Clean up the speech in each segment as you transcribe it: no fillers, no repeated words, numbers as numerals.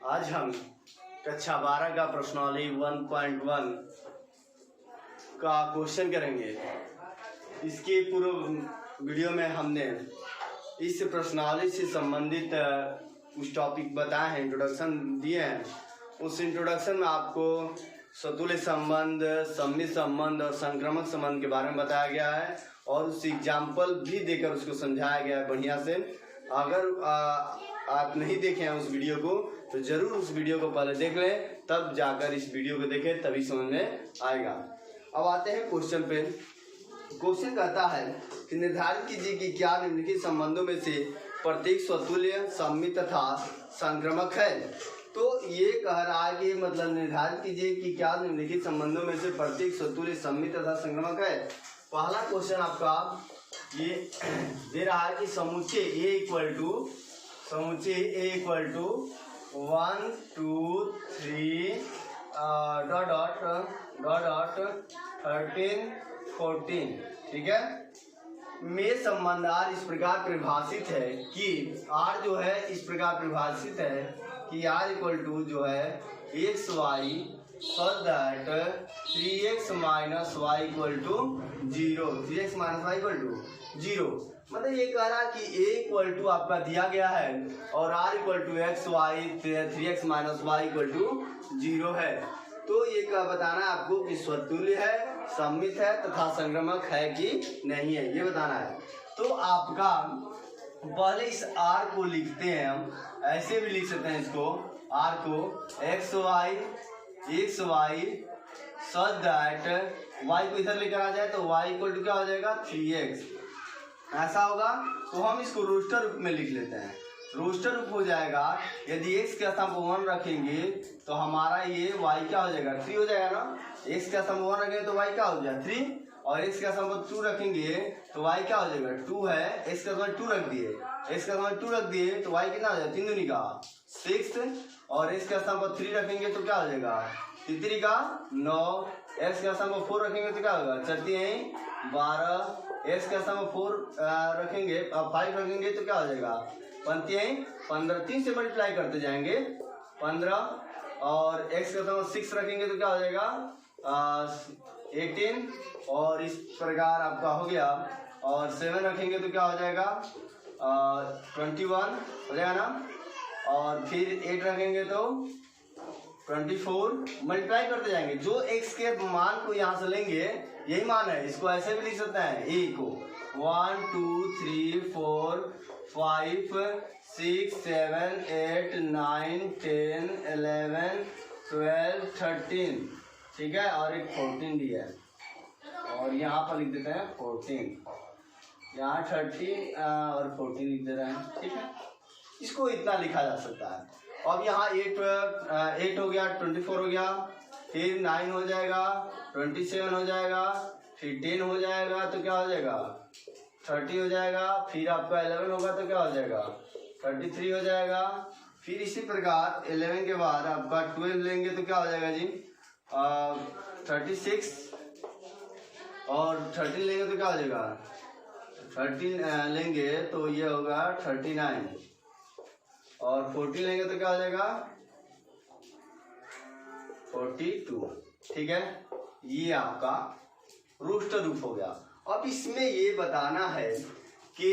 आज हम कक्षा 12 का प्रश्नावली 1.1 का क्वेश्चन करेंगे। इसके पूर्व वीडियो में हमने इस प्रश्नावली से संबंधित कुछ टॉपिक बताए हैं, इंट्रोडक्शन दिए हैं। उस इंट्रोडक्शन में आपको सतुल्य संबंध, सममित संबंध और संक्रामक संबंध के बारे में बताया गया है और उस एग्जाम्पल भी देकर उसको समझाया गया है बढ़िया से। अगर आप नहीं देखे हैं उस वीडियो को तो जरूर उस वीडियो को पहले देख लें, तब जाकर इस वीडियो को देखें, तभी समझ में आएगा। अब आते हैं क्वेश्चन पे। क्वेश्चन कहता है कि निर्धारित कीजिए कि क्या निम्नलिखित संबंधों में से प्रत्येक स्वतुल्य, सममित तथा संक्रामक है। तो ये कह रहा है कि मतलब निर्धारित कीजिए कि क्या निम्नलिखित संबंधों में से प्रत्येक स्वतुल्य, सममित तथा संक्रामक है। पहला क्वेश्चन आपका ये दे रहा है कि समुच्चय ए इक्वल टू 1 2 3 13 14, ठीक है, में संबंध आर इस प्रकार परिभाषित है कि आर जो है इस प्रकार परिभाषित है कि आर इक्वल टू जो है X Y such that 3x minus Y equal to 0, 3x minus Y equal to 0। मतलब ये कह रहा है कि a इक्वल टू आपका दिया गया है और r equal to X Y 3x minus Y equal to 0 है। तो ये क्या बताना है आपको कि स्वतुल्य है, सममित है तथा संक्रामक है कि नहीं है, ये बताना है। तो आपका पहले इस r को लिखते हैं, हम ऐसे भी लिख सकते हैं इसको, r को X Y such that y को इधर लेकर आ जाए तो y इक्वल टू क्या हो जाएगा 3x, ऐसा होगा। तो हम इसको रोस्टर रूप में लिख लेते हैं। रोस्टर रूप हो जाएगा, यदि x के स्थान पर 1 रखेंगे तो हमारा ये y क्या हो जाएगा 3 हो जाएगा ना। x के स्थान पर 1 रखेंगे तो y क्या हो जाएगा 3, और x के स्थान पर 2 रखेंगे तो y क्या हो जाएगा 2 है। x के स्थान पर 2 रख दिए, x के स्थान पर 2 रख दिए तो y कितना हो जाएगा 3 दूनी का 6, और x के स्थान पर 3 रखेंगे तो क्या हो जाएगा 3 का 9, x के स्थान पर 4 रखेंगे तो क्या होगा 4 12, x के स्थान पर 4 रखेंगे 5 रखेंगे तो क्या हो जाएगा 15, 3 से मल्टीप्लाई करते जाएंगे 15, और x के स्थान पर 6 रखेंगे तो क्या हो जाएगा 18, और इस प्रकार आपका हो गया, और 7 रखेंगे तो क्या हो जाएगा 21 हो जाएगा ना, और फिर 8 रखेंगे तो 24, मल्टीप्लाई करते जाएंगे। जो x के मान को यहाँ से लेंगे यही मान है, इसको ऐसे भी लिख सकते हैं a को 1 2 3 4 5 6 7 8 9 10 11 12 13, ठीक है, और एक 14 दिया है, और यहाँ पर लिख देते हैं 14, यहाँ 30 और 14 लिख दे रहे हैं, ठीक है। इसको इतना लिखा जा सकता है। अब यहाँ 8 हो गया, 24 हो गया, फिर 9 हो जाएगा, 27 हो जाएगा, फिर 10 हो जाएगा तो क्या हो जाएगा 30 हो जाएगा, फिर आपका 11 होगा तो क्या हो जाएगा 33 हो जाएगा, फिर इसी प्रकार 11 के बाद आपका 12 लेंगे तो क्या हो जाएगा जी 36, और 13 लेंगे तो क्या हो जाएगा 13 लेंगे तो ये होगा 39, और 40 लेंगे तो क्या हो जाएगा 42, ठीक है। ये आपका रोस्टर रूप हो गया। अब इसमें ये बताना है कि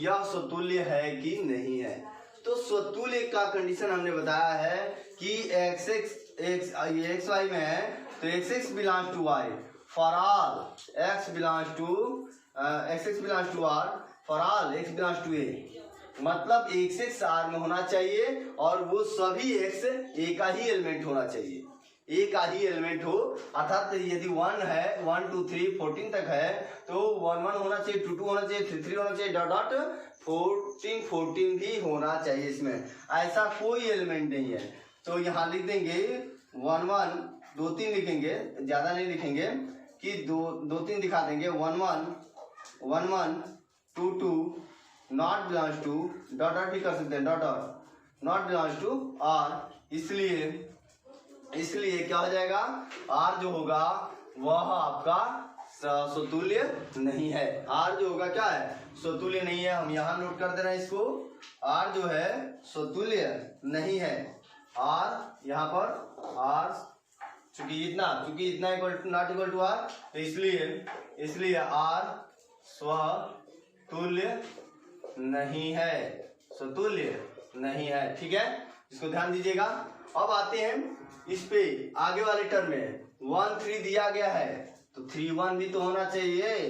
यह स्वतुल्य है कि नहीं है। तो स्वतुल्य का कंडीशन हमने बताया है कि एक्स वाई में है तो X belongs to Y for all X belongs to R for all X belongs to A. मतलब x आर में होना चाहिए और वो सभी x ए का ही एलिमेंट होना चाहिए, ए का ही एलिमेंट हो। अर्थात यदि 1 है 1 2 3 14 तक है तो 1 1 होना चाहिए, 2 2 होना चाहिए, 3 3 होना चाहिए, डॉट डॉट 14 भी होना चाहिए। इसमें ऐसा कोई एलिमेंट नहीं है। तो यहाँ लिख देंगे 1 1 2 3 लिखेंगे, ज्यादा नहीं लिखेंगे कि 2 3 दिखा देंगे 1 1 2 2 not belongs to dot dot भी कर सकते हैं, dot dot not belongs to R. इसलिए क्या हो जाएगा आर जो होगा वह आपका स्वतुल्य नहीं है। आर जो होगा क्या है स्वतुल्य नहीं है। हम यहाँ नोट कर दे रहे हैं इसको, आर जो है स्वतुल्य नहीं है। आर यहाँ पर आर चूंकि इतना equal to not equal to R, तो इसलिए आर स्वतुल्य नहीं है, स्वतुल्य नहीं है। ठीक है, इसको ध्यान दीजिएगा। अब आते हैं इस पे आगे वाले टर्म में 1 3 दिया गया है, तो 3 1 भी तो होना चाहिए।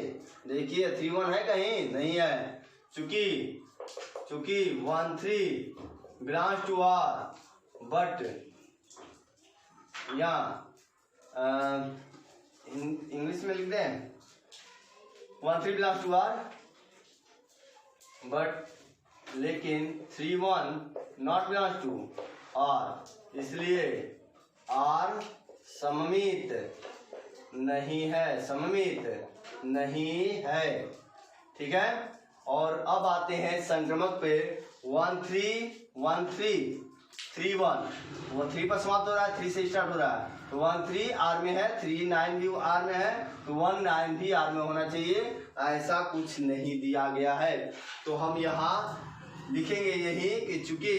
देखिए 3 1 है कहीं? नहीं है, चूंकि 1 3 बिलोंग्स टू आर, बट यहाँ इंग्लिश में लिख दें 1 3 बिलोंग्स टू आर, बट लेकिन 3 1 नॉट बिलोंग्स टू आर, इसलिए आर सममित नहीं है, सममित नहीं है। ठीक है, और अब आते हैं संक्रमक पे 1 3 1 3 3 1, वो 3 पर समाप्त हो रहा है, 3 से स्टार्ट हो रहा है, तो 1 3 आर में है, 3 9 भी आर में है, तो 1 9 भी आर में होना चाहिए। ऐसा कुछ नहीं दिया गया है, तो हम यहाँ लिखेंगे यही कि चूंकि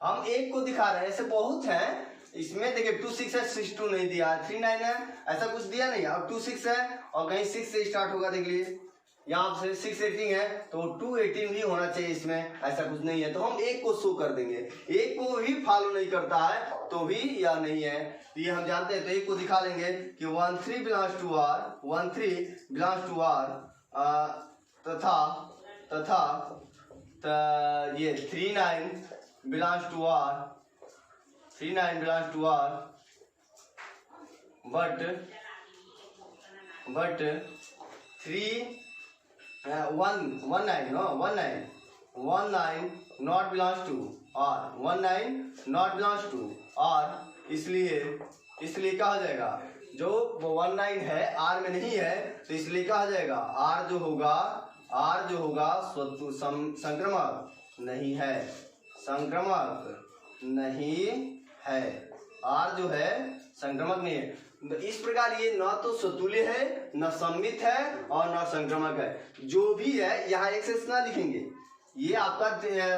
हम एक को दिखा रहे हैं, ऐसे बहुत हैं इसमें। देखिए 2 6 है, 6 2 नहीं दिया, 3 9 है, ऐसा कुछ दिया नहीं। अब 2 6 है और कहीं 6 से स्टार्ट होगा, देख लीजिए यहाँ से 6 18 है, तो 2 18 भी होना चाहिए इसमें, ऐसा कुछ नहीं है। तो हम एक को शो कर देंगे, एक को भी फॉलो नहीं करता है तो भी या नहीं है, तो ये हम जानते हैं। तो एक को दिखा लेंगे कि 1 3 belongs to R, 1 3 belongs to R, तथा ये 3 9 belongs to R, 3 9 belongs to R, but 3 1 9 not belongs to R, 1 9 not belongs to R, इसलिए कहा जाएगा जो 1 9 है आर में नहीं है, तो इसलिए कहा जाएगा आर जो होगा संक्रमक नहीं है, संक्रमक नहीं है, आर जो है संक्रमक नहीं है। तो इस प्रकार ये न तो स्वतुल्य है, न सममित है और न संक्रमक है। जो भी है यहाँ एक्सेस ना लिखेंगे, ये आपका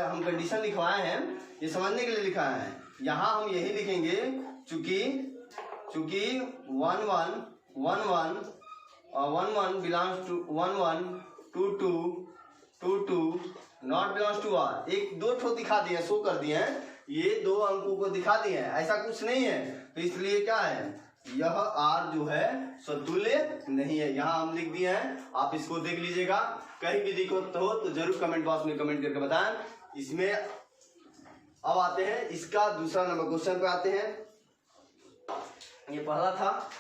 हम कंडीशन लिखवाए हैं, ये समझने के लिए लिखाए हैं। यहाँ हम यही लिखेंगे चूंकि 1 1 belongs to 1 1 2 2 not belongs to R. एक दो ठो दिखा दिए, शो कर दिए हैं, ये 2 अंकों को दिखा दिए हैं, ऐसा कुछ नहीं है। तो इसलिए क्या है, यह आर जो है स्वतुल्य नहीं है, यहाँ हम लिख दिए हैं। आप इसको देख लीजिएगा, कहीं भी दिक्कत हो तो जरूर कमेंट बॉक्स में कमेंट करके बताएं। इसमें अब आते हैं इसका दूसरा नंबर क्वेश्चन पे आते हैं। ये पहला था,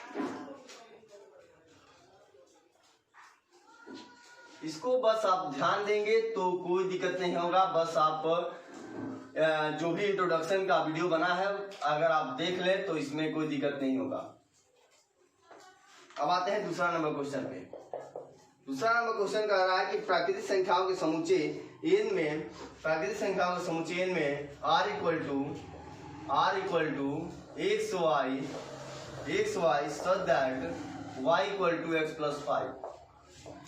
इसको बस आप ध्यान देंगे तो कोई दिक्कत नहीं होगा। बस आप जो भी इंट्रोडक्शन का वीडियो बना है अगर आप देख ले तो इसमें कोई दिक्कत नहीं होगा। अब आते हैं दूसरा नंबर क्वेश्चन पे। दूसरा नंबर क्वेश्चन कह रहा है कि प्राकृतिक संख्याओं के समुच्चय n में, प्राकृतिक संख्याओं के समुच्चय n में r equal to xy such that y equal to x plus 5।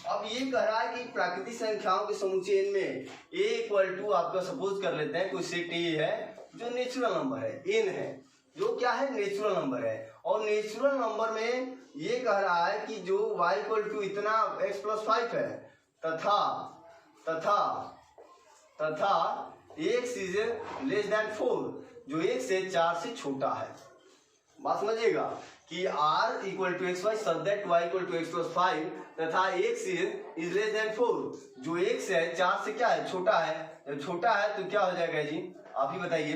अब ये कह रहा है कि प्राकृतिक संख्याओं के समुच्चय n में a इक्वल टू, आपका सपोज कर लेते हैं कोई सेट a है जो नेचुरल नंबर है, n है जो क्या है नेचुरल नंबर है, और नेचुरल नंबर में ये कह रहा है कि जो y इक्वल टू इतना x प्लस 5 है, तथा x इज लेस देन 4, जो 1 से 4 से छोटा है। बात समझिएगा कि r equal to X Y such that y equal to X plus 5 तथा x इज लेस देन 4, जो 1 से 4 से क्या है, छोटा है। जब छोटा है तो क्या हो जाएगा जी, आप ही बताइए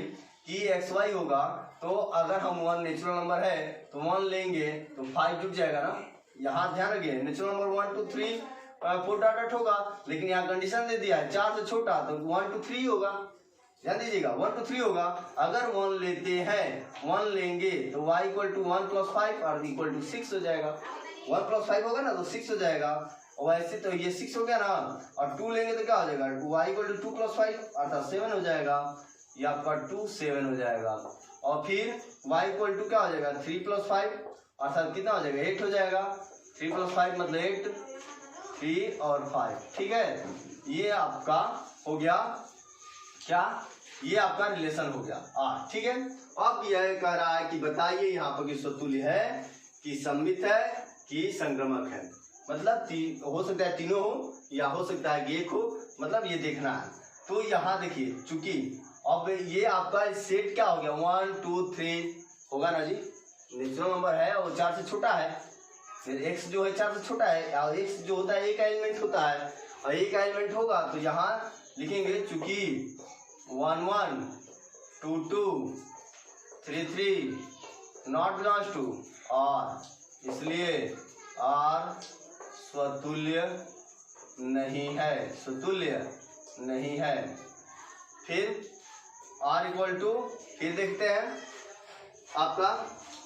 कि एक्स वाई होगा, तो अगर हम 1 नेचुरल नंबर है तो 1 लेंगे तो 5 जुट जाएगा ना। यहाँ ध्यान रखिए, नेचुरल नंबर 1 2 3 4 डॉट होगा, लेकिन यहाँ कंडीशन दे दिया है 4 से छोटा, तो 1 2 3 होगा। ध्यान दीजिएगा 1 2 3 होगा। अगर 1 लेते हैं, 1 लेंगे तो y इक्वल टू 1 प्लस 5 और इक्वल टू 6 हो जाएगा। 1 प्लस 5 होगा ना तो 6 हो जाएगा, और वैसे तो ये 6 हो गया ना, और 2 लेंगे तो क्या हो जाएगा, y इक्वल टू 2 प्लस 5 अर्थात 7 हो जाएगा, ये आपका 2 7 हो जाएगा। और फिर y इक्वल टू क्या हो जाएगा 3 प्लस 5 अर्थात कितना हो जाएगा 8 हो जाएगा। 3 प्लस 5 मतलब 8, 3 और 5, ठीक है। ये आपका हो गया क्या, ये आपका रिलेशन हो गया आर। ठीक है, अब यह कह रहा है कि बताइए यहाँ पर कि स्वतुल्य है कि सममित है कि संक्रमक है। मतलब हो सकता है तीनों हो या हो सकता है कि एक हो, मतलब ये देखना है। तो यहाँ देखिए, चूंकि अब ये आपका सेट क्या हो गया 1 2 3 होगा ना जी, नेचुरल नंबर है और 4 से छोटा है, फिर x जो है 4 से छोटा है और x जो होता है एक एलिमेंट होता है और एक एलिमेंट होगा तो यहाँ लिखेंगे चूंकि 1 1 2 2 3 3 नॉट बिलोंग्स टू R, इसलिए R स्वतुल्य नहीं है, स्वतुल्य नहीं है। फिर R इक्वल टू, फिर देखते हैं आपका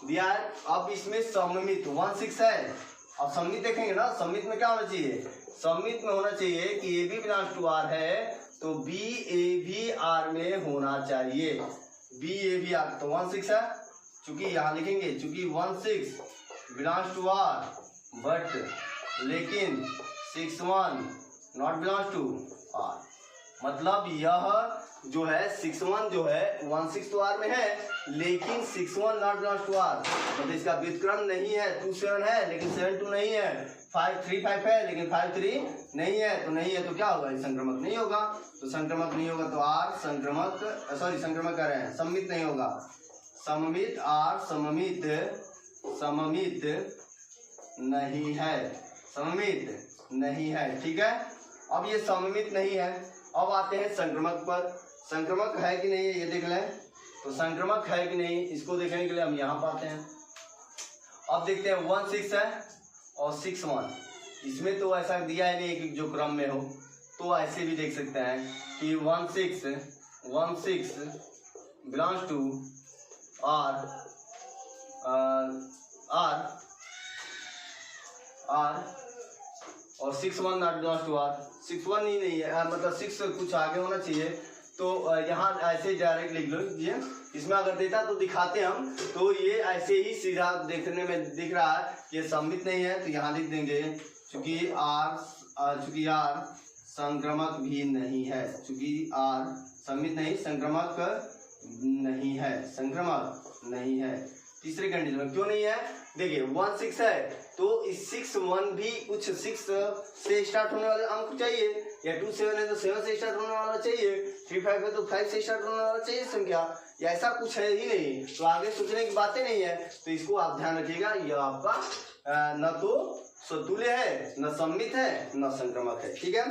दिया है। अब इसमें सममित 1 6 है। अब सममित देखेंगे ना, सममित में क्या होना चाहिए, सममित में होना चाहिए कि A B belongs to R है तो बी ए भी आर में होना चाहिए, बी ए भी आर। तो 1 6 है, चूंकि यहाँ लिखेंगे चूंकि 1 6 बिलोंग्स टू आर बट लेकिन 6 1 नॉट बिलोंग्स टू आर, मतलब यह जो है 6 1 जो है 1 6 तो आर में है लेकिन 6 1 नॉट बिलोंग्स टू आर, मतलब इसका व्युत्क्रम नहीं है। 2 7 है लेकिन 7 2 नहीं है, 5 3 5 है लेकिन 5 3 नहीं है, तो नहीं है तो क्या होगा, संक्रमक नहीं होगा। तो संक्रमक नहीं होगा तो आर संक्रमक, सॉरी संक्रमक कर रहे हैं, सममित नहीं होगा। सममित आर सममित, सममित नहीं है, सममित नहीं है। ठीक है, अब ये सममित नहीं है। अब आते हैं संक्रमक पर, संक्रमक है कि नहीं ये देख लें। तो संक्रमक है कि नहीं इसको देखने के लिए हम यहाँ पाते हैं। अब देखते हैं 1 6 है और 6 1, इसमें तो ऐसा दिया है नहीं कि जो क्रम में हो, तो ऐसे भी देख सकते हैं कि 1 6 बिलोंग्स टू आर, आर और 6 1 नॉट बिलोंग्स टू आर। 6 1 ही नहीं है, मतलब 6 कुछ आगे होना चाहिए। तो यहाँ ऐसे डायरेक्ट लिख लो ये, इसमें अगर देता तो दिखाते हम, तो ये ऐसे ही सीधा देखने में दिख रहा है कि सममित नहीं है, तो यहाँ लिख देंगे चूंकि आर संक्रमक भी नहीं है, चूंकि आर सममित नहीं संक्रमक नहीं है, संक्रमक नहीं है। तीसरे कंडीशन में क्यों नहीं है, देखिए 1 6 है तो इस 6 1 भी कुछ 6 से स्टार्ट होने वाले अंक चाहिए, या 2 7 है तो 7 से स्टार्ट होने वाला चाहिए, 3 5 है तो 5 से स्टार्ट होने वाला चाहिए संख्या, या ऐसा कुछ है ही नहीं, तो आगे सोचने की बातें नहीं है। तो इसको आप ध्यान रखिएगा, यह आपका न तो स्वतुल्य है, न सममित है, न संक्रमक है। ठीक है,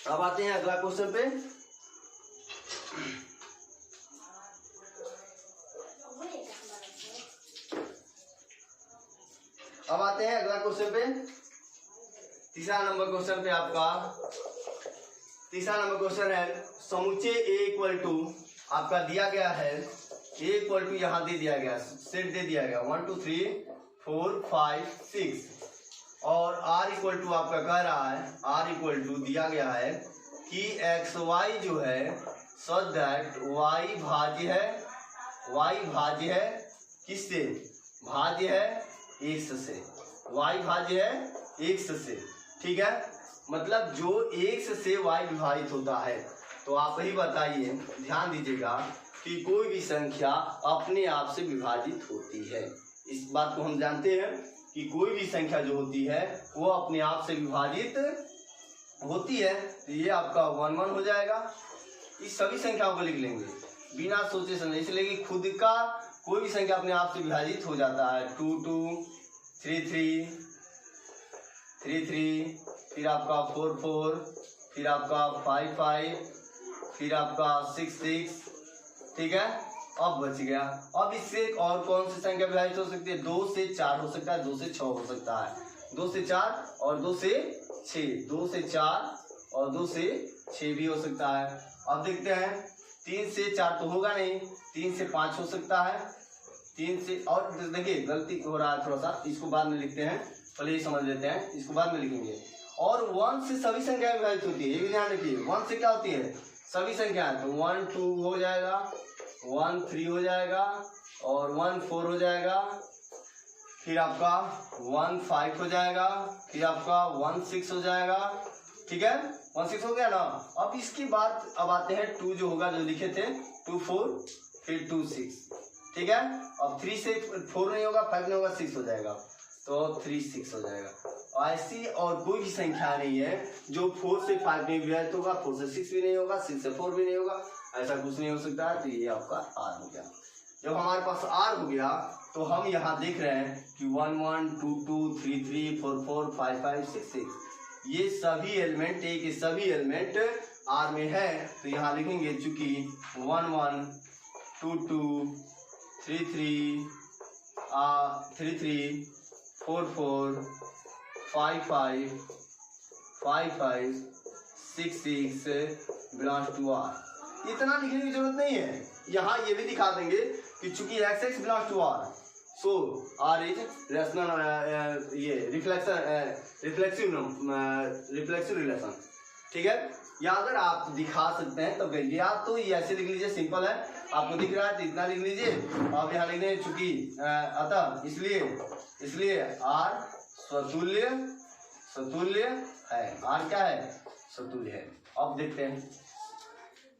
अब आते हैं अगला क्वेश्चन पे। अब आते हैं अगला क्वेश्चन पे, तीसरा नंबर क्वेश्चन पे। आपका तीसरा नंबर क्वेश्चन है समुच्चय ए इक्वल टू, आपका दिया गया है ए इक्वल टू, यहाँ दे दिया गया सेट दे दिया गया 1 2 3 4 5 6 और आर इक्वल टू आपका कह रहा है, आर इक्वल टू दिया गया है कि एक्स वाई जो है सच दैट वाई भाज्य है, वाई भाज्य है किससे, भाज्य है x से, y भाज्य है x से। ठीक है, मतलब जो x से y विभाजित होता है। तो आप ही बताइए, ध्यान दीजिएगा कि कोई भी संख्या अपने आप से विभाजित होती है, इस बात को हम जानते हैं कि कोई भी संख्या जो होती है वो अपने आप से विभाजित होती है। तो ये आपका 1 1 हो जाएगा। इस सभी संख्याओं को लिख लेंगे बिना सोचे समझे, इसलिए कि खुद का कोई भी संख्या अपने आप से विभाजित हो जाता है। 2 2 3 3 3 3, फिर आपका 4 4, फिर आपका 5 5, फिर आपका 6 6। ठीक है, अब बच गया। अब इससे और कौन सी संख्या विभाजित हो सकती है, 2 से 4 हो सकता है, 2 से 6 हो सकता है, 2 से 4 और 2 से 6, 2 से 4 और 2 से 6 भी हो सकता है। अब देखते हैं 3 से 4 तो होगा नहीं, 3 से 5 हो सकता है, 3 से, और देखिए गलती हो रहा है थोड़ा सा, इसको बाद में लिखते हैं, पहले ये समझ लेते हैं, इसको बाद में लिखेंगे। और 1 से सभी संख्याएं विभाजित होती है, ये भी ध्यान रखिए। 1 से क्या होती है, सभी संख्याएं, तो 1 2 हो जाएगा, 1 3 हो जाएगा और 1 4 हो जाएगा, फिर आपका 1 5 हो जाएगा, फिर आपका 1 6 हो जाएगा, ठीक है, 16 हो गया ना। अब इसके बाद अब आते हैं 2 जो होगा, जो लिखे थे 2 4 फिर 2 6, ठीक है। अब 3 से 4 नहीं होगा, 5 नहीं होगा, 6 हो जाएगा, तो 3 6 हो जाएगा। ऐसी और कोई भी संख्या नहीं है जो 4 से 5 में विभाजित होगा, 4 से 6 भी नहीं होगा, 6 से 4 भी नहीं होगा, ऐसा कुछ नहीं हो सकता है। तो ये आपका आर हो गया। जब हमारे पास आर हो गया तो हम यहाँ देख रहे हैं कि 1 1 2 2 3 3 4 4 5 5 6 6 ये सभी एलिमेंट, ए के सभी एलिमेंट आर में है। तो यहाँ लिखेंगे चूंकि 1 1 2 2 3 3 3 3 4 4 5 5 5 5 6 6 बिलोंग्स टू आर। इतना लिखने की जरूरत नहीं है। यहाँ ये भी दिखा देंगे कि चूंकि X X belongs to R, so R is rational, ये रिफ्लेक्सिव रिलेशन, ठीक है। या अगर आप दिखा सकते हैं तो करिए, आप तो ये ऐसे लिख लीजिए, सिंपल है, आपको दिख रहा है तो इतना लिख लीजिए। आप यहाँ लिख दें चूंकि अतः इसलिए आर स्वतुल्य है। आर क्या है? स्वतुल्य है। अब देखते हैं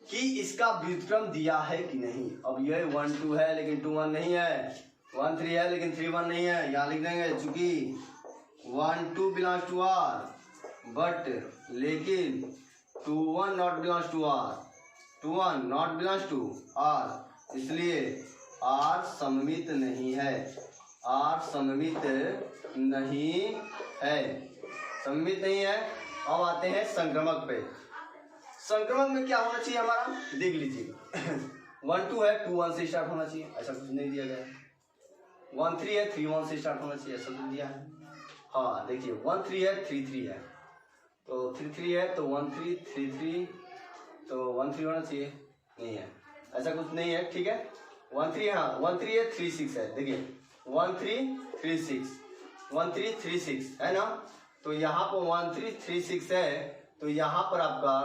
कि इसका व्युत्क्रम दिया है कि नहीं। अब यह 1 2 है लेकिन 2 1 नहीं है, 1 3 है लेकिन 3 1 नहीं है। यहाँ लिख देंगे चूंकि 1 2 बिलोंग्स टू आर बट लेकिन 2 1 not belongs to R, 2 1 not belongs to R, इसलिए आर सममित नहीं है। आर सममित नहीं है, सममित नहीं है। अब आते हैं संक्रमक पे। संक्रमक में क्या होना चाहिए हमारा, देख लीजिए 1 2 है, 2 1 से स्टार्ट होना चाहिए, ऐसा कुछ नहीं दिया गया। 1 3 है, 3 1 से स्टार्ट होना चाहिए, ऐसा कुछ दिया है। हाँ देखिए 1 3 है, 3 3 है, तो 3 3 है तो 1 3 3 3, तो 1 3 होना चाहिए, नहीं है, ऐसा कुछ नहीं है, ठीक है। 1 3, हाँ 1 3 है, 3 6 है, देखिए 1 3 3 6, 1 3 3 6 है ना। तो यहाँ पर 1 3 3 6 है, तो यहाँ पर आपका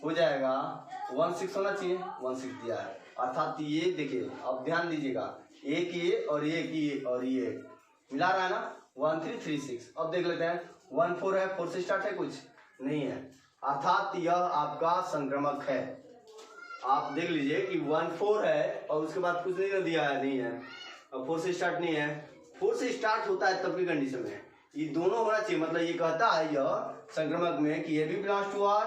हो जाएगा 1 6 होना चाहिए, 1 6 दिया है। अर्थात ये देखिए, अब ध्यान दीजिएगा, एक ये और एक ये और ये मिला रहा है ना, 1 3 3 6। अब देख लेते हैं 1 4 है, 4 से स्टार्ट है, कुछ नहीं है, अर्थात यह आपका संक्रमक है। आप देख लीजिए कि 1 4 है और उसके बाद कुछ नहीं दिया है, नहीं है, और 4 से स्टार्ट नहीं है। 4 से स्टार्ट होता है तब की कंडीशन में ये दोनों होना चाहिए। मतलब ये कहता है यह संक्रमक में कि ये भी बिलोंग्स टू आर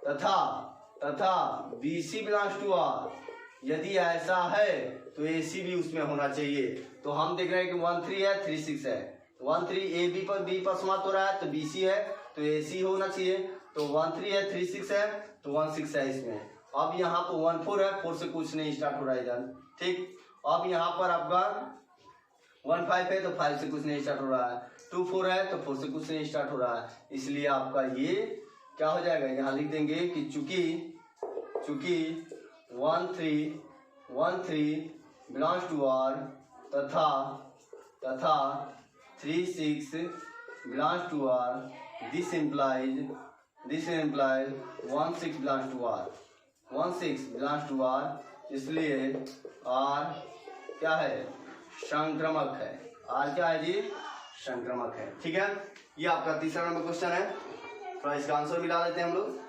तथा BC बिलोंग्स टू आर। यदि ऐसा है तो AC भी उसमें होना चाहिए। तो हम देख रहे हैं कि 1 3 है, 3 6 है, 1 3 AB पर B पर समाप्त हो रहा है, तो BC है तो AC होना चाहिए। तो 1 3 है, 3 6 है, तो 1 6 है इसमें। अब यहाँ पर 1 4 है, 4 से कुछ नहीं स्टार्ट हो रहा है इधर, ठीक। अब यहाँ पर आपका 1 5 है तो 5 से कुछ नहीं स्टार्ट हो रहा है, 2 4 है तो 4 से कुछ नहीं स्टार्ट हो रहा है, इसलिए आपका ये क्या हो जाएगा, यहाँ लिख देंगे कि चूंकि 1 3 बिलोंग्स टू आर तथा 3 6 belongs to R, this implies 1 6 belongs to R, 1 6 belongs to R, इसलिए आर क्या है, संक्रमक है। आर क्या है जी, संक्रमक है, ठीक है। ये आपका तीसरा नंबर क्वेश्चन है। थोड़ा इसका आंसर मिला लेते हैं हम लोग।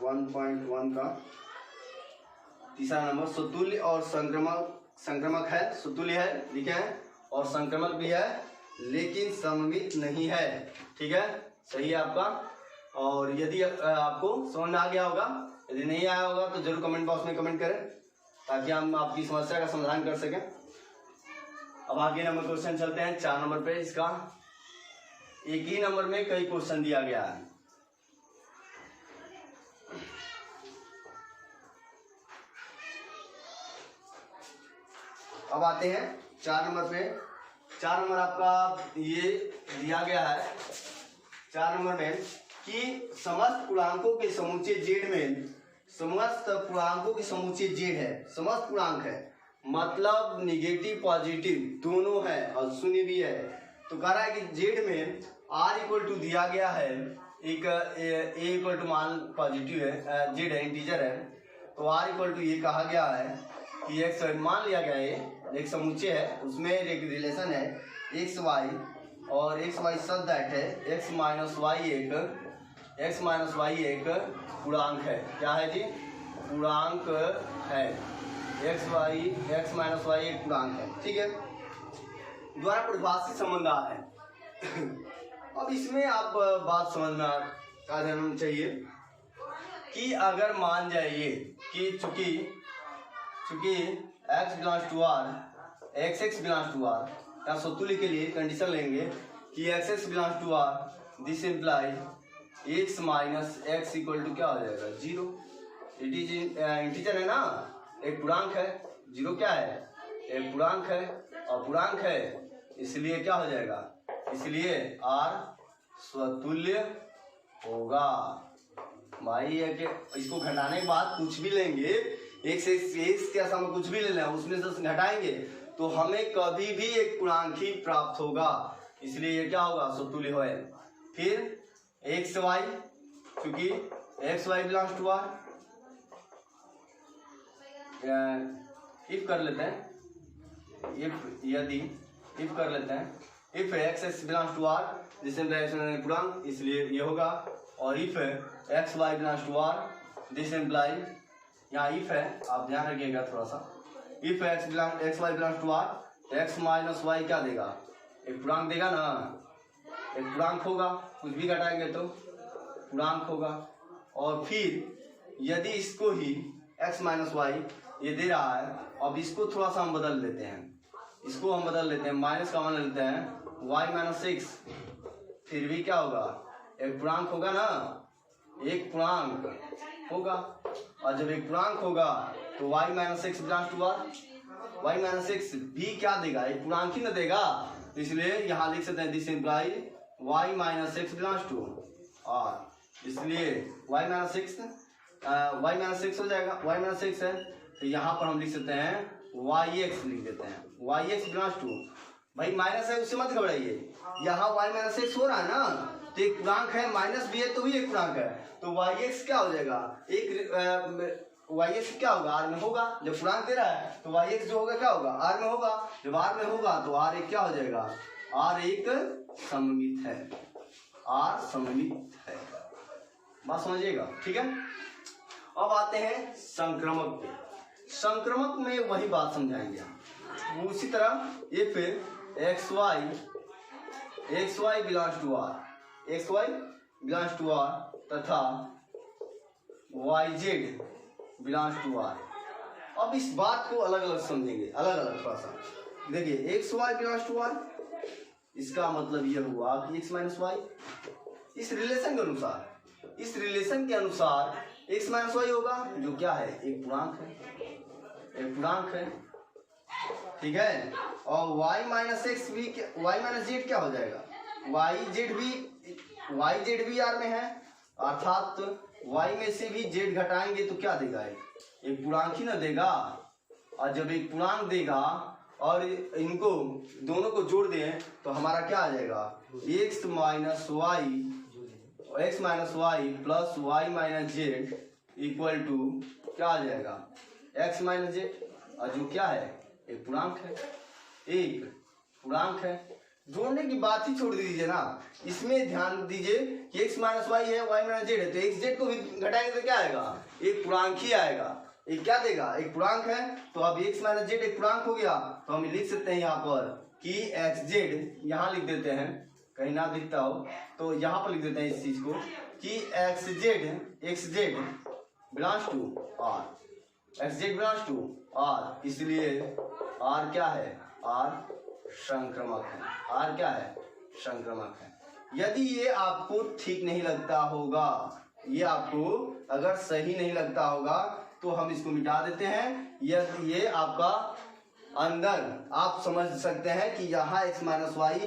1.1 का तीसरा नंबर, स्वतुल्य और संक्रमक है, स्वतुल्य है लिखे हैं, और संक्रमक भी है लेकिन सममित नहीं है, ठीक है, सही है आपका। और यदि आपको समझ में आ गया होगा, यदि नहीं आया होगा तो जरूर कमेंट बॉक्स में कमेंट करें ताकि हम आपकी समस्या का समाधान कर सकें। अब आगे नंबर क्वेश्चन चलते हैं 4 नंबर पे। इसका एक ही नंबर में कई क्वेश्चन दिया गया है। अब आते हैं 4 नंबर पे। 4 नंबर आपका ये दिया गया है 4 नंबर में कि समस्त पूर्णांकों के समूचे जेड में, समस्त पूर्णांकों के समूचे जेड है, समस्त पूर्णांक है, मतलब निगेटिव पॉजिटिव दोनों है और शून्य भी है। तो कह रहा है कि जेड में आर इक्वल टू दिया गया है, एक ए इक्वल टू मान पॉजिटिव है, जेड है इंटीजर है, तो आर इक्वल टू ये कहा गया है कि एक मान लिया गया है, एक समुच्चय है, उसमें एक रिलेशन है एक्स वाई और एक्स वाई सब दैट है एक्स माइनस वाई एक पूर्णांक है। क्या है जी? पूर्णांक है। एक्स माइनस वाई एक पूर्णांक है, ठीक है, द्वारा परिभाषित संबंध है। अब इसमें आप बात समझ में आ जाना चाहिए कि अगर मान जाइए कि चूंकि x belongs to r, x belongs to r, या समतुल्य के लिए कंडीशन लेंगे कि x belongs to r, this imply x minus x equal to क्या हो जाएगा? 0। इट इज इंटीजर है ना, एक पूर्णांक है। 0 क्या है? एक पूर्णांक है, और पूर्णांक है इसलिए क्या हो जाएगा? इसलिए r स्वतुल्य होगा। भाई है कि इसको घटाने के बाद कुछ भी लेंगे, एक से के आसाम कुछ भी ले लें, उसमें से घटाएंगे तो हमें कभी भी एक पूर्णांक ही प्राप्त होगा, इसलिए ये क्या होगा? स्वतुल्य होए। फिर एक्स वाई, क्योंकि X Y belongs to R, if कर लेते हैं, इफ कर लेते हैं, if X belongs to R जिसमें पूर्णांक, इसलिए ये होगा। और if X Y belongs to R, this imply, यहाँ इफ है, आप ध्यान रखिएगा थोड़ा सा। If X Y belongs to R, X minus Y क्या देगा? एक पूर्णांक देगा ना, एक पूर्णांक होगा, कुछ भी घटाएंगे तो पूर्णांक होगा। और फिर यदि इसको ही एक्स माइनस वाई ये दे रहा है, अब इसको थोड़ा सा हम बदल लेते हैं, इसको हम बदल लेते हैं, माइनस का मान लेते हैं वाई माइनस 6, फिर भी क्या होगा? एक पूर्णांक होगा ना, एक पूर्णांक होगा। और जब एक पूर्णांक होगा तो y minus 6 belongs to R, y minus 6 भी क्या देगा? एक पूर्णांक ही ना देगा, इसलिए यहाँ लिख सकते हैं this imply y minus 6 belongs to R, इसलिए y माइनस 6 हो जाएगा। y माइनस 6 है तो यहाँ पर हम लिख सकते हैं yx लिख देते हैं, yx बिलोंग्स टू, भाई माइनस है उससे मत घबराइए, यहाँ y माइनस 6 हो रहा है ना, तो एक पूर्णांक है, माइनस भी है तो भी एक पूर्णांक है, तो yx क्या हो जाएगा? yx क्या होगा? r में होगा। जब पूर्णांक दे रहा है तो yx जो होगा क्या होगा? r में होगा। जब r में होगा तो r एक क्या हो जाएगा? r एक सममित है, r सममित है। बात समझिएगा, ठीक है। अब आते हैं संक्रमक पे। संक्रमक में वही बात समझाएंगे हम उसी तरह। ये फिर X Y belongs to R, X Y belongs to R तथा Y Z belongs to R. अब इस बात को अलग अलग समझेंगे, अलग अलग थोड़ा सा देखिए। X Y belongs to R, इसका मतलब यह हुआ कि एक्स माइनस वाई, इस रिलेशन के अनुसार एक्स माइनस वाई होगा, जो क्या है? एक पूर्णांक है, ठीक है। और y माइनस एक्स भी, y माइनस जेड क्या हो जाएगा? y जेड भी r में है, अर्थात y में से भी z घटाएंगे तो क्या देगा? एक पूर्णांक ही ना देगा। और जब एक पूर्णांक देगा और इनको दोनों को जोड़ दें तो हमारा क्या आ जाएगा? x minus Y plus Y minus Z equal to क्या आ जाएगा? x माइनस जेड, और जो क्या है? एक पूर्णांक है, एक पूर्णांक है। जोड़ने की बात ही छोड़ दीजिए ना, इसमें ध्यान दीजिए कि x माइनस वाई है, y माइनस जेड है, तो x जेड को भी घटाएंगे तो क्या आएगा? एक पूर्णांक ही आएगा। एक क्या देगा? एक पूर्णांक है, तो अब x माइनस जेड एक पूर्णांक हो गया, तो हम लिख सकते हैं यहाँ पर कि एक्स जेड, यहाँ लिख देते हैं, कहीं ना दिखता हो तो यहाँ पर लिख देते हैं इस चीज को कि X Z belongs to R, X Z belongs to R, इसलिए आर क्या है? आर संक्रमक है, आर क्या है? संक्रमक है। यदि ये आपको ठीक नहीं लगता होगा, ये आपको अगर सही नहीं लगता होगा तो हम इसको मिटा देते हैं। ये आपका अंदर आप समझ सकते हैं कि यहाँ x minus Y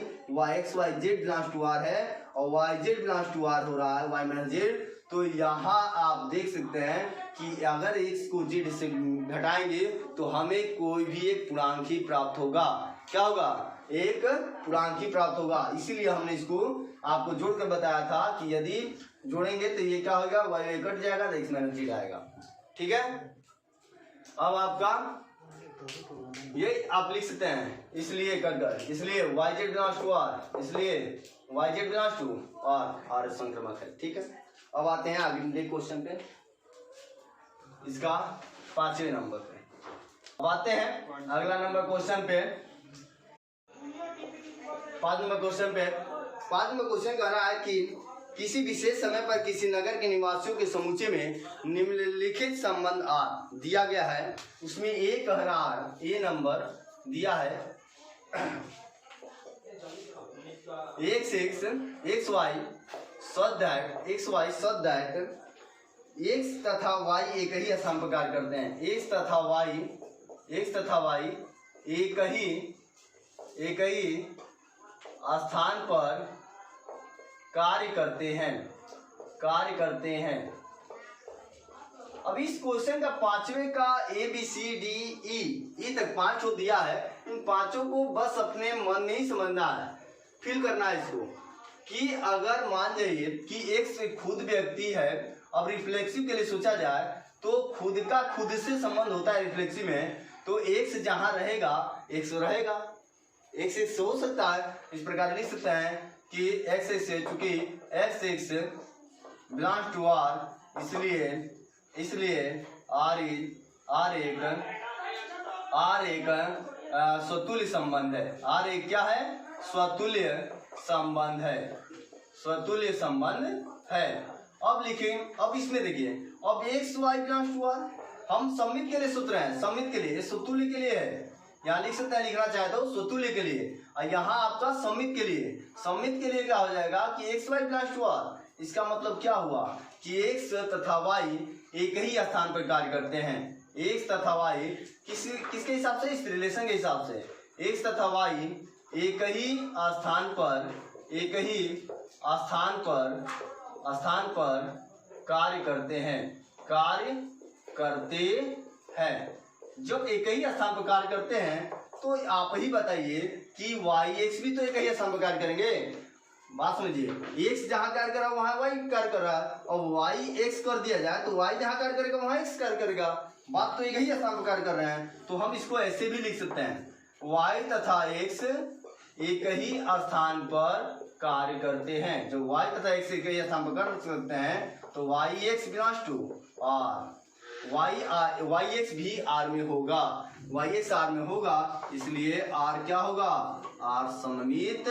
X Y Z belongs to R है और Y Z belongs to R हो रहा है, वाई माइनस जेड। तो यहाँ आप देख सकते हैं कि अगर x को जेड से घटाएंगे तो हमें कोई भी एक पूर्णांक ही प्राप्त होगा। क्या होगा? एक पूर्णांक ही प्राप्त होगा। इसीलिए हमने इसको आपको जोड़ कर बताया था कि यदि जोड़ेंगे तो ये क्या होगा? वाई कट जाएगा तो x माइनस जेड आएगा। ठीक है। अब आपका ये आप लिख सकते हैं, इसलिए कर इसलिए Y Z belongs to R, इसलिए Y Z belongs to R संक्रमक है। ठीक है, अब आते हैं अगले क्वेश्चन पे, इसका 5वें नंबर पे। अब आते हैं अगला नंबर क्वेश्चन पे, 5 नंबर क्वेश्चन पे। 5 नंबर क्वेश्चन कह रहा है कि किसी विशेष समय पर किसी नगर के निवासियों के समुच्चय में निम्नलिखित संबंध आर दिया गया है, उसमें ए कह रहा है, ए नंबर दिया है X Y such that X तथा वाई एक ही स्थान पर कार्य करते हैं। एक्स तथा वाई एक ही स्थान पर कार्य करते हैं। अब इस क्वेश्चन का 5वें का A B C D E तक 5 हो दिया है। इन 5 को बस अपने मन में ही समझना है, फील करना है इसको, कि अगर मान जाइए कि एक खुद व्यक्ति है, अब रिफ्लेक्सिव के लिए सोचा जाए तो खुद का खुद से संबंध होता है रिफ्लेक्सिव में, तो एक्स जहां रहेगा एक्स रहेगा, एक्स हो सकता है। इस प्रकार लिख सकते हैं कि एक्स चूंकि एक्स बिलोंग्स टू आर, इसलिए आर एक स्वतुल्य संबंध है। आर एक क्या है? स्वतुल्य संबंध है। अब लिखें, अब इसमें देखिए, अब X Y belongs to R, हम सममित के लिए सोच रहे हैं, सममित के लिए, स्वतुल्य के लिए है, यहाँ लिख सकते हैं, लिखना चाहे तो स्वतुल्य के लिए, और यहाँ आपका सममित के लिए क्या हो जाएगा कि X Y belongs to R. इसका मतलब क्या हुआ कि एक्स तथा वाई एक ही स्थान पर कार्य करते हैं। एक्स तथा वाई किसके हिसाब से? इस रिलेशन के हिसाब से एक्स तथा वाई एक ही स्थान पर कार्य करते हैं। जब एक ही स्थान पर कार्य करते हैं तो आप ही बताइए कि वाई एक्स भी तो एक ही स्थान पर कार्य करेंगे। बात समझिए, एक्स जहां कार्य कर रहा है वहां वाई कार्य कर रहा है, और वाई एक्स कर दिया जाए तो वाई जहां कार्य करेगा वहां एक्स कार्य करेगा। बात तो एक ही स्थान पर कार्य कर रहे हैं, तो हम इसको ऐसे भी लिख सकते हैं, वाई तथा एक्स एक ही स्थान पर कार्य करते हैं। जो वाई तथा एक्स एक ही स्थान पर कर सकते हैं तो Y X belongs to R, Y X भी आर में होगा, वाई एक्स आर में होगा, इसलिए आर क्या होगा? आर सममित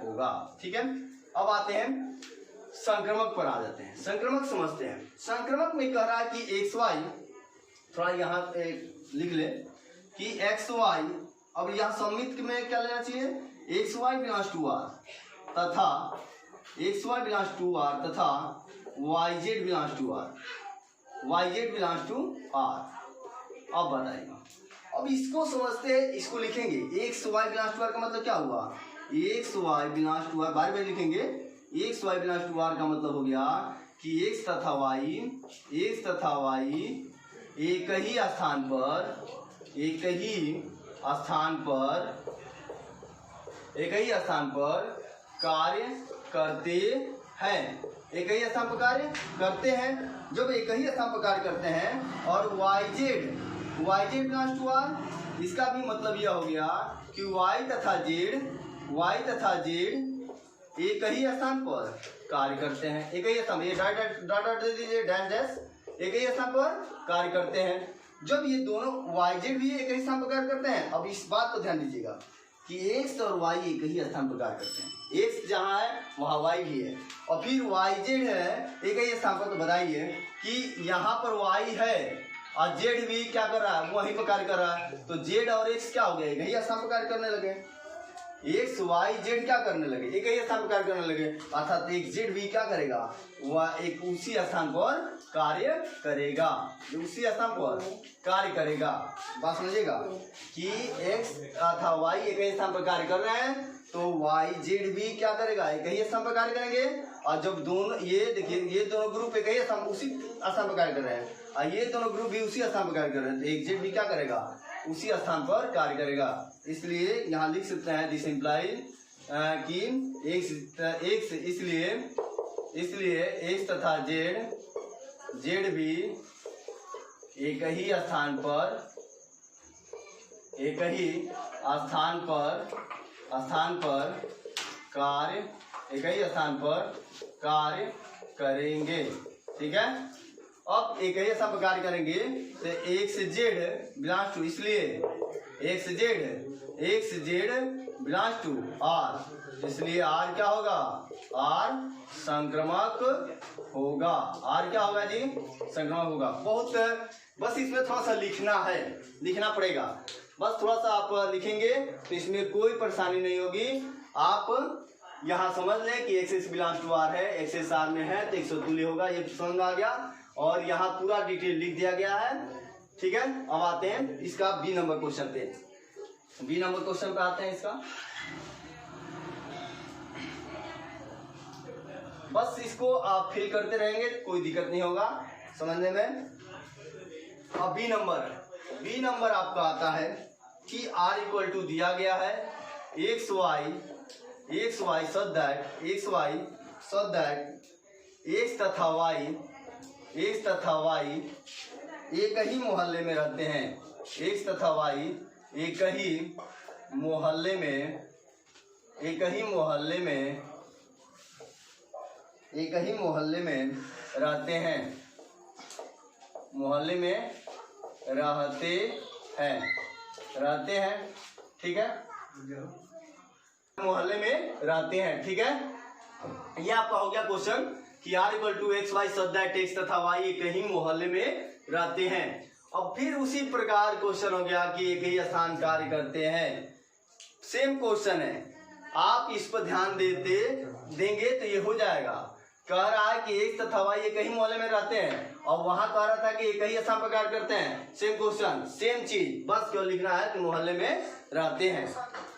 होगा। ठीक है, अब आते हैं संक्रमक पर, आ जाते हैं संक्रमक समझते हैं। संक्रमक में कह रहा है कि एक्स वाई, थोड़ा यहाँ लिख ले कि एक्स वाई, अब यहाँ सममित में क्या लेना चाहिए? X Y belongs to R तथा Y Z belongs to R. अब बताइएगा, अब इसको समझते हैं, इसको लिखेंगे X Y belongs to R का मतलब क्या हुआ? X Y belongs to R बार बार लिखेंगे, X Y belongs to R का मतलब हो गया कि एक्स तथा वाई एक ही स्थान पर कार्य करते हैं। एक ही स्थान पर कार्य करते हैं। जब एक ही स्थान पर कार्य करते हैं और Y Z belongs to R, इसका भी मतलब यह हो गया कि वाई तथा जेड एक ही स्थान पर कार्य करते हैं। एक ही स्थान, ये डॉट दे दीजिए, डैश, एक ही स्थान पर कार्य करते हैं। जब ये दोनों वाई जेड भी एक ही स्थान पर कार्य करते हैं, अब इस बात को ध्यान दीजिएगा कि एक्स और वाई एक ही स्थान पर कार्य करते हैं। एक्स जहाँ है वहाँ वाई भी है, और फिर वाई जेड है एक ही स्थान पर, तो बताइए कि यहाँ पर वाई है और जेड भी क्या कर रहा है? वहीं पर कार्य कर रहा है, तो जेड और एक्स क्या हो गए? एक ही स्थान पर कार्य करने लगे। एक्स वाई जेड क्या करने लगे? एक ही स्थान पर कार्य करने लगे, अर्थात एक जेड भी क्या करेगा? वह एक उसी स्थान पर कार्य करेगा, बात समझिएगा कि एक्स तथा वाई एक ही स्थान पर कार्य कर रहे हैं, तो वाई जेड भी क्या करेगा? एक ही स्थान पर कार्य करेंगे। और जब दोनों, ये देखिए, ये दोनों ग्रुप एक ही उसी स्थान पर कार्य कर रहे हैं, और ये दोनों ग्रुप भी उसी स्थान पर कार्य कर रहे हैं, तो एक जेड भी क्या करेगा? उसी स्थान पर कार्य करेगा। इसलिए यहाँ लिख सकते हैं, दिस इम्प्लाइज कि एक्स, इसलिए एक्स तथा जेड भी एक ही स्थान पर कार्य करेंगे। ठीक है, अब एक ही स्थान पर कार्य करेंगे तो एक्स जेड बिलोंग्स टू, इसलिए X Z belongs to R, इसलिए आर क्या होगा, आर संक्रामक होगा। आर क्या होगा जी, संक्रामक होगा। बहुत, बस इसमें थोड़ा सा लिखना पड़ेगा, बस थोड़ा सा आप लिखेंगे तो इसमें कोई परेशानी नहीं होगी। आप यहाँ समझ लें कि एक्सेस बिलोंग्स टू आर है, एक्सेस आर में है तो एक समतुल्य होगा, ये समझ में आ गया। और यहाँ पूरा डिटेल लिख दिया गया है। ठीक है, अब आते हैं इसका बी नंबर क्वेश्चन पे। बी नंबर क्वेश्चन पे आते हैं इसका। बस इसको आप फिल करते रहेंगे, कोई दिक्कत नहीं होगा समझने में। अब बी नंबर आपका आता है कि आर इक्वल टू दिया गया है X Y such that X तथा वाई एक ही मोहल्ले में रहते हैं। एक्स तथा वाई एक ही मोहल्ले में रहते हैं। ठीक है, मोहल्ले में रहते हैं। ठीक है, ये आपका हो गया क्वेश्चन कि R equal to X Y such that X तथा वाई एक ही मोहल्ले में रहते हैं। अब फिर उसी प्रकार क्वेश्चन हो गया कि एक ही स्थान कार्य करते हैं। सेम क्वेश्चन है, आप इस पर ध्यान देंगे तो ये हो जाएगा। कह रहा है कि एक्स तथा वाई एक ही मोहल्ले में रहते हैं और वहां कह रहा था कि एक ही स्थान पर कार्य करते हैं। सेम क्वेश्चन सेम चीज, बस क्यों लिखना है कि मोहल्ले में रहते हैं।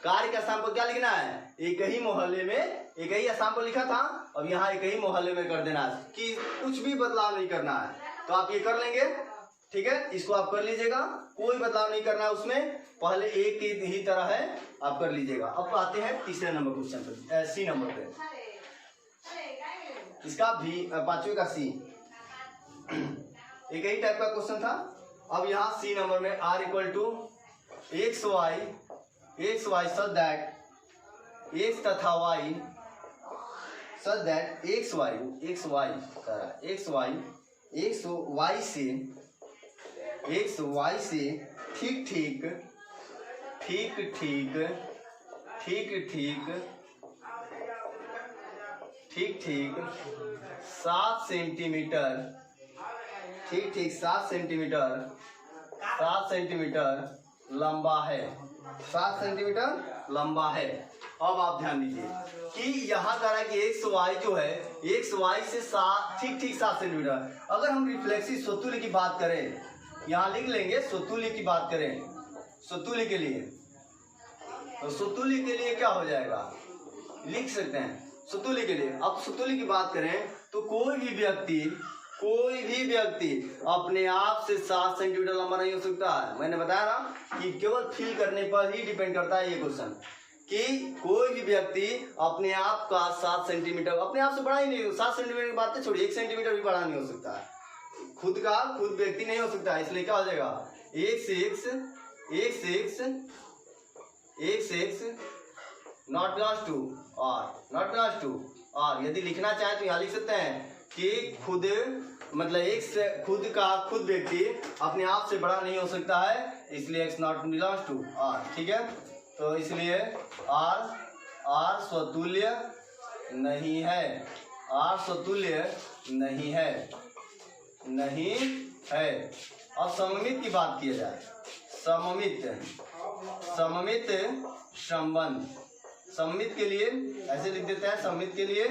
कार्य के स्थान पर क्या लिखना है, एक ही मोहल्ले में, एक ही स्थान पर लिखा था, अब यहाँ एक ही मोहल्ले में कर देना है कि कुछ भी बदलाव नहीं करना है। तो आप ये कर लेंगे। ठीक है, इसको आप कर लीजिएगा, कोई बदलाव नहीं करना है उसमें, पहले एक ही तरह है, आप कर लीजिएगा। अब आते हैं तीसरे नंबर क्वेश्चन पर, सी नंबर पे। इसका भी पांचवे का सी एक ही टाइप का क्वेश्चन था। अब यहाँ सी नंबर में R equal to X Y such that X तथा Y such that X Y से ठीक ठीक 7 सेंटीमीटर लंबा है। 7 सेंटीमीटर लंबा है। अब आप ध्यान दीजिए कि यहाँ कह रहा है कि एक्स वाई जो है, एक्स वाई से ठीक 7 सेंटीमीटर। अगर हम रिफ्लेक्सिव स्वतुल्य की बात करें, यहाँ लिख लेंगे स्वतुल्य की बात करें, स्वतुल्य के लिए, तो स्वतुल्य के लिए क्या हो जाएगा, लिख सकते हैं स्वतुल्य के लिए। अब स्वतुल्य की बात करें तो कोई भी व्यक्ति अपने आप से 7 सेंटीमीटर लंबा नहीं हो सकता है। मैंने बताया ना कि केवल फील करने पर ही डिपेंड करता है ये क्वेश्चन, कि कोई भी व्यक्ति अपने आप का 7 सेंटीमीटर, अपने आप से बड़ा ही नहीं हो, 7 सेंटीमीटर की बात तो छोड़िए, 1 सेंटीमीटर भी बड़ा नहीं हो सकता है। खुद व्यक्ति नहीं हो सकता है। इसलिए क्या हो जाएगा, x not belongs to R. यदि लिखना चाहे तो यहाँ लिख सकते हैं कि खुद व्यक्ति अपने आप से बड़ा नहीं हो सकता है, इसलिए x not belongs to R. ठीक है, तो इसलिए आर स्वतुल्य नहीं है, नहीं है। अब सममित की बात किया जाए, सममित संबंध, सममित के लिए ऐसे लिख देते हैं, सममित के लिए।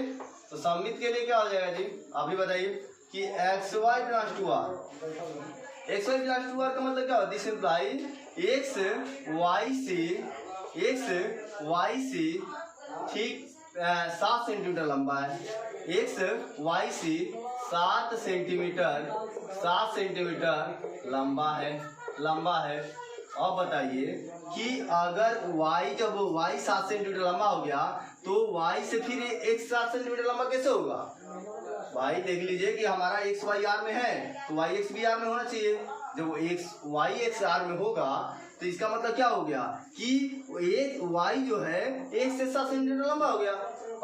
तो सममित के लिए क्या हो जाएगा जी, आप भी बताइए कि X Y belongs to R. X Y belongs to R का मतलब क्या होता है, दिस इम्प्लाई एक्स वाई से ठीक 7 सेंटीमीटर लंबा है। एक्स वाई से 7 सेंटीमीटर लंबा है। अब बताइए कि अगर y, जब y 7 सेंटीमीटर लंबा हो गया तो y से फिर x 7 सेंटीमीटर लंबा कैसे होगा। y देख लीजिए कि हमारा x y आर में है तो y x भी आर में होना चाहिए। जब एक्स वाई एक्स आर में होगा तो इसका मतलब क्या हो गया कि एक वाई जो है एक से 7 सेंटीमीटर लंबा हो गया।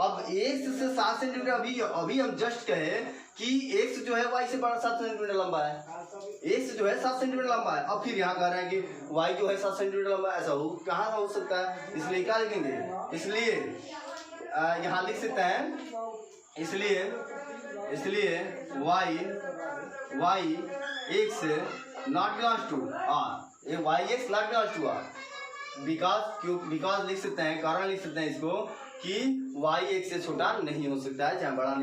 अब एक्स से 7 सेंटीमीटर अभी हम जस्ट कहे कि एक्स जो है वाई से 7 सेंटीमीटर लंबा है, एक्स जो है 7 सेंटीमीटर लंबा है। अब फिर यहाँ कह रहे हैं कि वाई जो है 7 सेंटीमीटर लंबा है, ऐसा हो कहाँ हो सकता है? इसलिए क्या लिखेंगे, इसलिए यहाँ लिख सकते हैं, इसलिए Y X not belongs to R, Y X not belongs to R, because लिख सकते हैं, कारण लिख सकते हैं इसको कि वाई एक्स से छोटा नहीं हो सकता है, चाहे बड़ा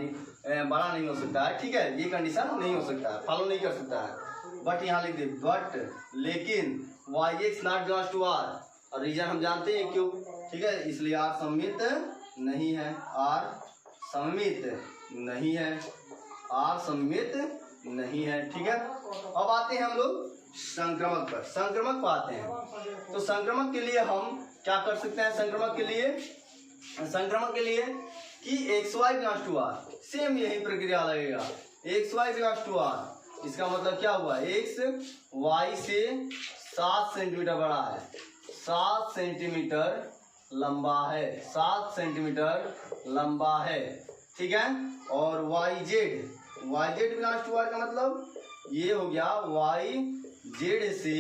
नहीं हो सकता है। ठीक है, ये कंडीशन नहीं हो सकता है, फॉलो नहीं कर सकता है। बट यहाँ लिख दे बट लेकिन Y X not belongs to R, और रीजन हम जानते हैं क्यों। ठीक है, इसलिए आर सममित नहीं है, आर सममित नहीं है, आर सममित नहीं है। ठीक है, अब आते हैं हम लोग संक्रमक पर, संक्रमक पर आते हैं। तो संक्रमक के लिए हम क्या कर सकते हैं? संक्रमक के लिए कि X Y belongs to R, same यही प्रक्रिया लगेगा, X Y belongs to R. इसका मतलब क्या हुआ, एक्स वाई से 7 सेंटीमीटर बड़ा है, 7 सेंटीमीटर लंबा है, 7 सेंटीमीटर लंबा है। ठीक है, और Y Z belongs to R का मतलब ये हो गया वाई जेड से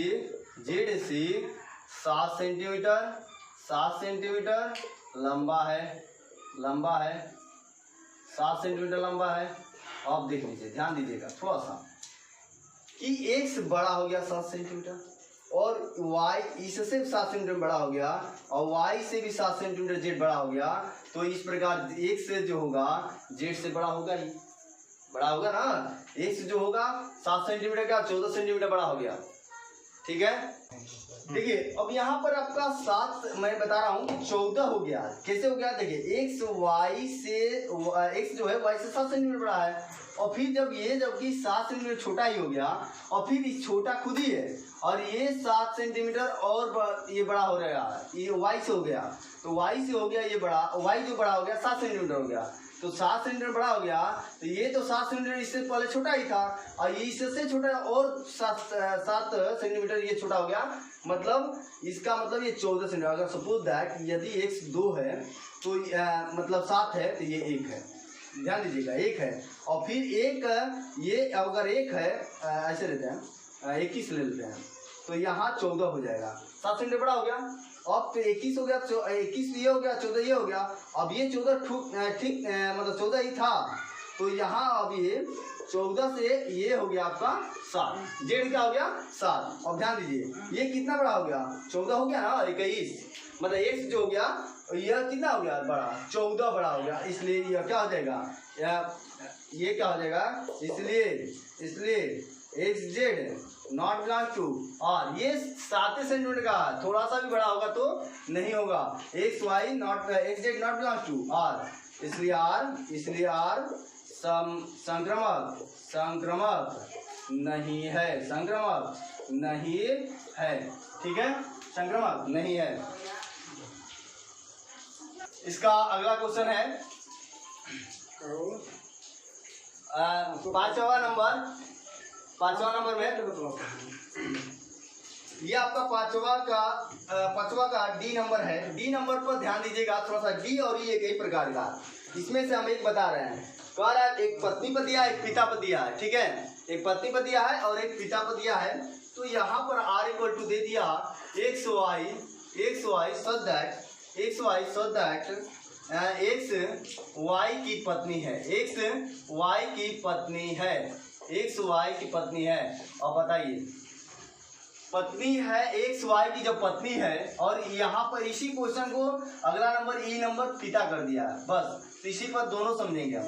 7 सेंटीमीटर लंबा है, 7 सेंटीमीटर लंबा है। आप देख लीजिए, ध्यान दीजिएगा थोड़ा सा कि एक्स बड़ा हो गया 7 सेंटीमीटर और वाई इससे भी 7 सेंटीमीटर बड़ा हो गया और वाई से भी 7 सेंटीमीटर जेड बड़ा हो गया। तो इस प्रकार एक्स से जो होगा जेड से बड़ा होगा ही, बड़ा होगा ना। एक्स जो होगा 7 सेंटीमीटर का 14 सेंटीमीटर बड़ा हो गया। ठीक है, देखिए अब यहाँ पर आपका 7 मैं बता रहा हूँ 14 हो गया। कैसे हो गया? देखिए एक्स जो है वाई से 7 सेंटीमीटर बड़ा है और फिर जबकि 7 सेंटीमीटर छोटा ही हो गया और फिर इस छोटा खुद ही है और ये 7 सेंटीमीटर और ये बड़ा हो रहा है, ये वाई से हो गया, तो वाई से हो गया ये बड़ा, वाई जो बड़ा हो गया 7 सेंटीमीटर हो गया, तो 7 सेंटीमीटर बड़ा हो गया। तो ये तो 7 सेंटीमीटर इससे पहले छोटा ही था और ये इससे छोटा और 7 सेंटीमीटर ये छोटा हो गया। मतलब इसका मतलब ये 14 सेंटीमीटर। अगर सपोज दैट यदि x 2 है तो मतलब 7 है तो ये 1 है, ध्यान दीजिएगा 1 है और फिर ये अगर 1 है ऐसे लेते हैं 21 ले लेते हैं तो यहाँ 14 हो जाएगा, 7 सेंटीमीटर बड़ा हो गया। अब तो 21 हो गया, 21 ये हो गया, 14 ये हो गया। अब ये 14 ठीक मतलब 14 ही था तो यहाँ अब ये 14 से ये हो गया आपका 7, जेड क्या हो गया 7। अब ध्यान दीजिए ये कितना बड़ा हो गया, 14 हो गया ना, 21 मतलब एक्स जो हो गया यह कितना हो गया बड़ा, 14 बड़ा हो गया। इसलिए यह क्या हो जाएगा, ये क्या हो जाएगा, इसलिए X Z not belongs to और ये 7 सेंटीमीटर का, थोड़ा सा भी बड़ा होगा तो नहीं होगा। X Z not belongs to R, इसलिए आर संक्रमक नहीं है, संक्रमक नहीं है। ठीक है, संक्रमक नहीं है। इसका अगला क्वेश्चन है 5वां नंबर में ये आपका पांचवा का डी नंबर है। डी नंबर पर ध्यान दीजिएगा थोड़ा सा, डी और ई एक ही प्रकार का, इसमें से हम एक बता रहे हैं। कह रहा है एक पत्नी पद दिया है, एक पिता पद दिया है। ठीक है, एक पत्नी पद दिया है और एक पिता पद दिया है। तो यहाँ पर आर इक्वल टू दे दिया X Y so that X Y की पत्नी है, एक्स वाई की पत्नी है। अब बताइए पत्नी है एक्स वाई की जब पत्नी है और यहाँ पर इसी क्वेश्चन को अगला नंबर ई नंबर पिता कर दिया है, बस तो इसी पर दोनों समझेंगे हम।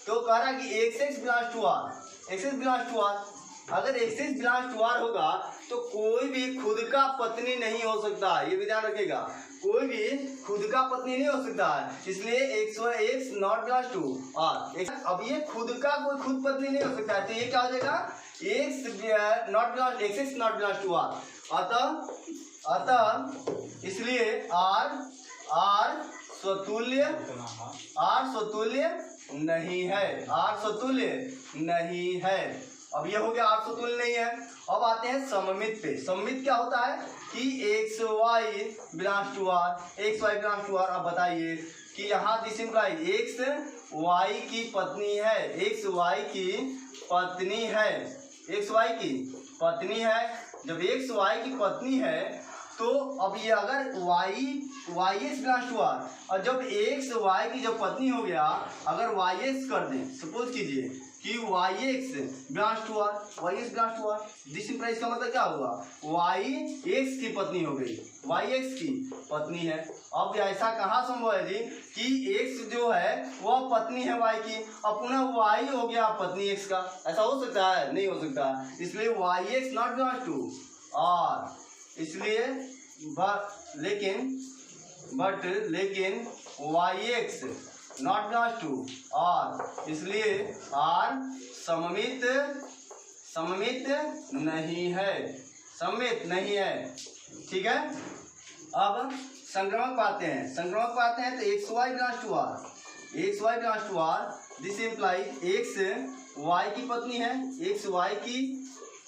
तो कह रहा है कि एक्स बिलोंग्स टू आर, अगर एक्स बिलोंग्स टू आर होगा तो कोई भी खुद का पत्नी नहीं हो सकता, ये भी ध्यान रखिएगा, कोई भी खुद का पत्नी नहीं हो सकता है। इसलिए X not belongs to R, अब ये खुद का कोई खुद पत्नी नहीं हो सकता है तो ये क्या हो जाएगा, X not belongs to R. अतः इसलिए आर स्वतुल्य नहीं है, आर स्वतुल्य नहीं है। अब ये हो गया आर स्वतुल्य नहीं है अब आते हैं सममित पे। सममित क्या होता है कि X Y belongs to R, X Y belongs to R. अब बताइए कि यहाँ दिस इम्प्लाई एक्स वाई की पत्नी है, एक्स वाई की पत्नी है, एक्स वाई की पत्नी है। जब एक्स वाई की पत्नी है तो अब ये अगर Y X belongs to R, और जब एक्स वाई की जब पत्नी हो गया, अगर वाई एक्स कर दें, सपोज कीजिए कि Y X belongs to R, Y X belongs to R, this implies का मतलब क्या हुआ, वाई एक्स की पत्नी हो गई, वाई एक्स की पत्नी है। अब ऐसा कहाँ संभव है जी कि एक्स जो है वह पत्नी है वाई की, अब पुनः वाई हो गया पत्नी एक्स का, ऐसा हो सकता है? नहीं हो सकता। इसलिए Y X not belongs to R, इसलिए लेकिन Y X not belongs to R, इसलिए आर सममित नहीं है, सममित नहीं है। ठीक है, अब संक्रमक पाते हैं, तो X Y belongs to R, X Y belongs to R, this implies X Y की पत्नी है, एक्स वाई की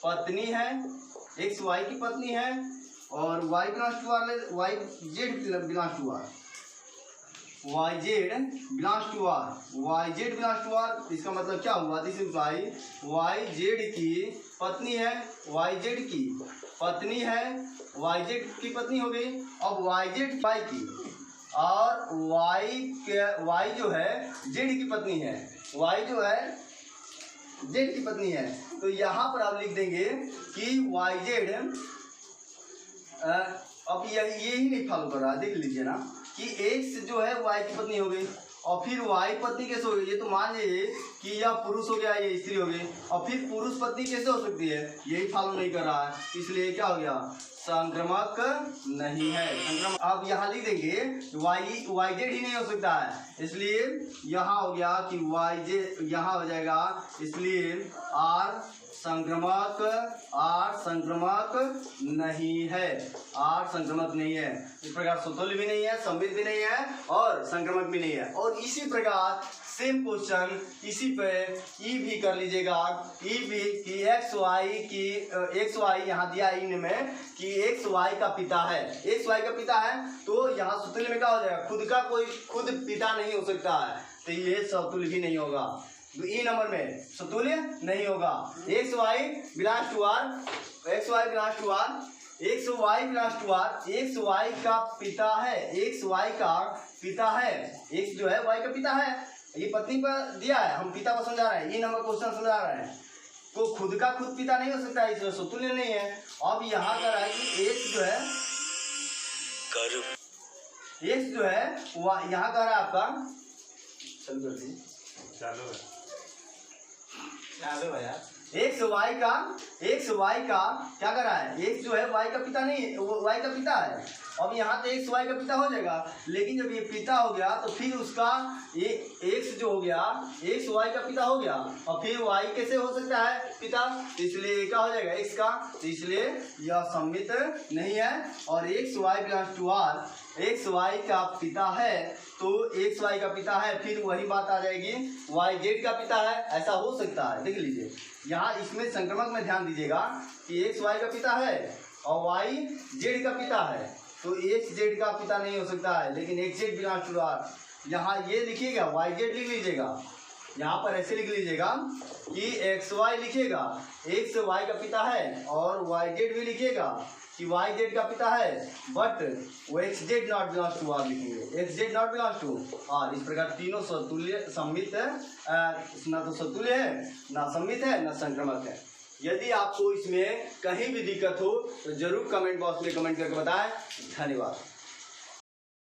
पत्नी है, एक्स वाई की पत्नी है, और Y belongs to R, Y Z belongs to R, Y Z belongs to R, Y Z belongs to R. इसका मतलब क्या हुआ, दिस इम्प्लाई वाई जेड की पत्नी है, वाई जेड की पत्नी है, वाई जेड की पत्नी हो गई। अब वाई जेड वाई की, और वाई जो है जेड की पत्नी है, वाई जो है जेड की पत्नी है। तो यहाँ पर आप लिख देंगे कि वाई जेड, अब ये ही नहीं फॉलो कर रहा, देख लीजिए ना कि एक्स जो है वाई की पत्नी हो गई, और फिर वाई पत्नी कैसे हो गई, ये तो मान लीजिए कि यह पुरुष हो गया, ये स्त्री हो गई, और फिर पुरुष पत्नी कैसे हो सकती है, यही फॉलो नहीं कर रहा है, इसलिए क्या हो गया, संक्रमक नहीं है, संक्रमक। अब यहाँ लिख देंगे वाई जेड ही नहीं हो सकता है, इसलिए यहाँ हो गया कि वाई जेड, यहाँ हो जाएगा, इसलिए आर संक्रमक नहीं है, आर संक्रमक नहीं है। इस प्रकार सुतुल्य भी नहीं है, सममित भी नहीं है, और संक्रमक भी नहीं है। और इसी प्रकार सेम क्वेश्चन इसी पे ई भी कर लीजिएगा, ई भी कि एक्स वाई यहाँ दिया इन में कि एक्स वाई का पिता है, एक्स वाई का पिता है, तो यहाँ सुतुल्य में क्या हो जाएगा, खुद पिता नहीं हो सकता है, तो ये सतुल्य भी नहीं होगा, तो ई नंबर में सतुल्य नहीं होगा। X Y belongs to R, X Y belongs to R, X Y belongs to R, X Y का पिता है, एक्स वाई का पिता है, एक्स जो है वाई का पिता है, ये पत्नी पर दिया है, हम पिता को समझा रहे हैं, ये नंबर क्वेश्चन समझा रहे हैं, तो खुद का खुद पिता नहीं हो सकता है, इसलिए सतुल्य नहीं है। अब यहाँ कर रहा है कि एक्स जो है यहाँ कर रहा है आपका, चलो भैया, एक्स वाई का क्या कर रहा है, एक्स जो है वाई का पिता नहीं, वाई का पिता है। अब यहाँ तो एक्स वाई का पिता हो जाएगा, लेकिन जब ये पिता हो गया तो फिर उसका ये एक्स जो हो गया, एक्स वाई का पिता हो गया, और फिर वाई कैसे हो सकता है पिता, इसलिए क्या हो जाएगा एक्स का, तो इसलिए यह सममित नहीं है। और X Y belongs to R, X Y का पिता है, तो एक्स वाई का पिता है, फिर वही बात आ जाएगी वाई जेड का पिता है, ऐसा हो सकता है। देख लीजिए यहाँ इसमें संक्रमक में ध्यान दीजिएगा कि एक्स वाई का पिता है और वाई जेड का पिता है, तो एक्स जेड का पिता नहीं हो सकता है, लेकिन X Z belongs to R. यहाँ ये लिखिएगा वाई जेड लिख लीजिएगा, यहाँ पर ऐसे लिख लीजिएगा कि एक्स वाई लिखिएगा, एक्स वाई का पिता है, और वाई जेड भी लिखिएगा कि वाई जेड का पिता है, बट वो X Z not belongs to R लिखेंगे, X Z not belongs to R. इस प्रकार तीनों सतुल्य सममित है, ना तो सतुल्य है, ना सममित है, ना संक्रमक है। यदि आपको इसमें कहीं भी दिक्कत हो तो जरूर कमेंट बॉक्स में कमेंट करके बताएं। धन्यवाद।